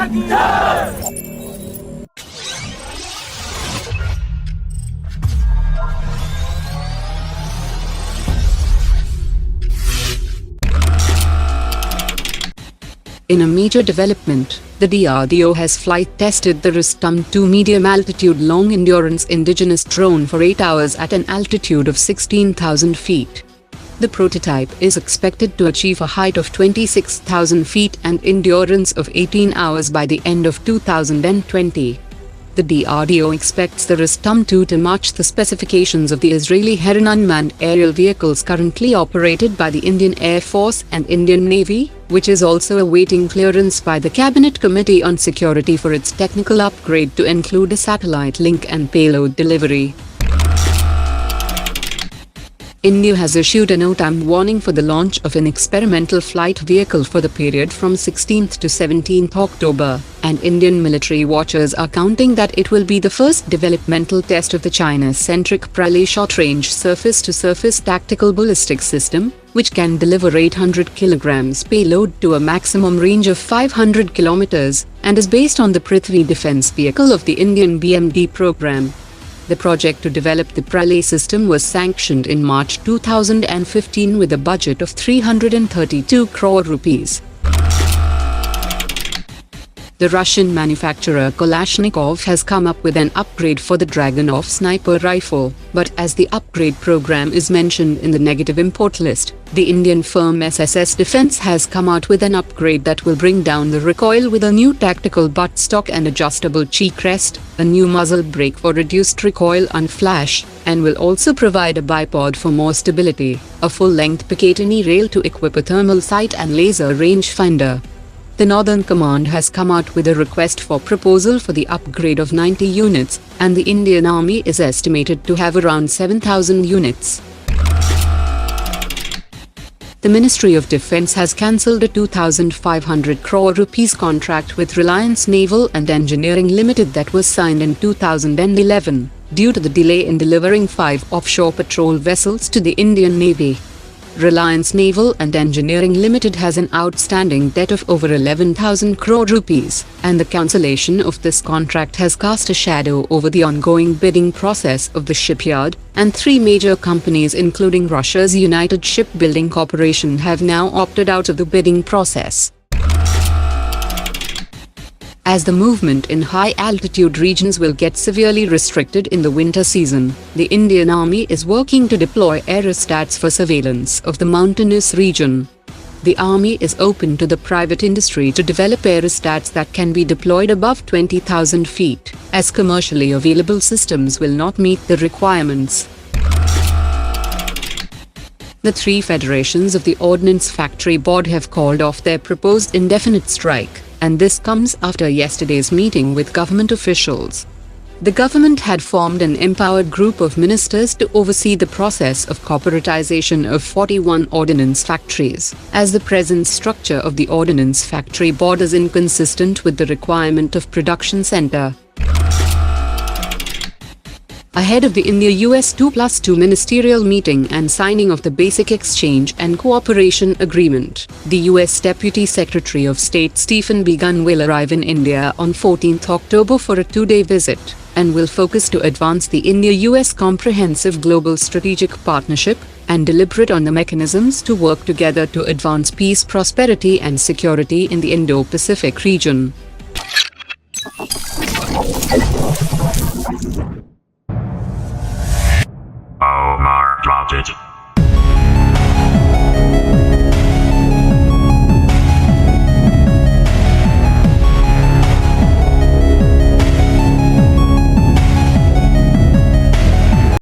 In a major development, the DRDO has flight tested the Rustom-2 medium-altitude long-endurance indigenous drone for 8 hours at an altitude of 16,000 feet. The prototype is expected to achieve a height of 26,000 feet and endurance of 18 hours by the end of 2020. The DRDO expects the Rustom-2 to match the specifications of the Israeli Heron unmanned aerial vehicles currently operated by the Indian Air Force and Indian Navy, which is also awaiting clearance by the Cabinet Committee on Security for its technical upgrade to include a satellite link and payload delivery. India has issued a no-time warning for the launch of an experimental flight vehicle for the period from 16th to 17th October, and Indian military watchers are counting that it will be the first developmental test of the China-centric Pralay short-range surface-to-surface tactical ballistic system, which can deliver 800 kilograms payload to a maximum range of 500 kilometers, and is based on the Prithvi defense vehicle of the Indian BMD program. The project to develop the Pralay system was sanctioned in March 2015 with a budget of 332 crore rupees. The Russian manufacturer Kalashnikov has come up with an upgrade for the Dragunov sniper rifle, but as the upgrade program is mentioned in the negative import list, the Indian firm SSS Defence has come out with an upgrade that will bring down the recoil with a new tactical buttstock and adjustable cheek rest, a new muzzle brake for reduced recoil and flash, and will also provide a bipod for more stability, a full-length Picatinny rail to equip a thermal sight and laser rangefinder. The Northern Command has come out with a request for proposal for the upgrade of 90 units, and the Indian Army is estimated to have around 7,000 units. The Ministry of Defence has cancelled a 2,500 crore rupees contract with Reliance Naval Engineering Ltd that was signed in 2011, due to the delay in delivering 5 offshore patrol vessels to the Indian Navy. Reliance Naval Engineering Ltd has an outstanding debt of over 11,000 crore rupees, and the cancellation of this contract has cast a shadow over the ongoing bidding process of the shipyard, and 3 major companies including Russia's United Shipbuilding Corporation have now opted out of the bidding process. As the movement in high-altitude regions will get severely restricted in the winter season, the Indian Army is working to deploy aerostats for surveillance of the mountainous region. The Army is open to the private industry to develop aerostats that can be deployed above 20,000 feet, as commercially available systems will not meet the requirements. The 3 federations of the Ordnance Factory Board have called off their proposed indefinite strike, and this comes after yesterday's meeting with government officials. The government had formed an empowered group of ministers to oversee the process of corporatization of 41 ordnance factories, as the present structure of the Ordnance Factory Board is inconsistent with the requirement of production center. Ahead of the India-US 2+2 ministerial meeting and signing of the Basic Exchange and Cooperation Agreement, the US Deputy Secretary of State Stephen Biegun will arrive in India on 14th October for a 2-day visit, and will focus to advance the India-US Comprehensive Global Strategic Partnership, and deliberate on the mechanisms to work together to advance peace, prosperity and security in the Indo-Pacific region.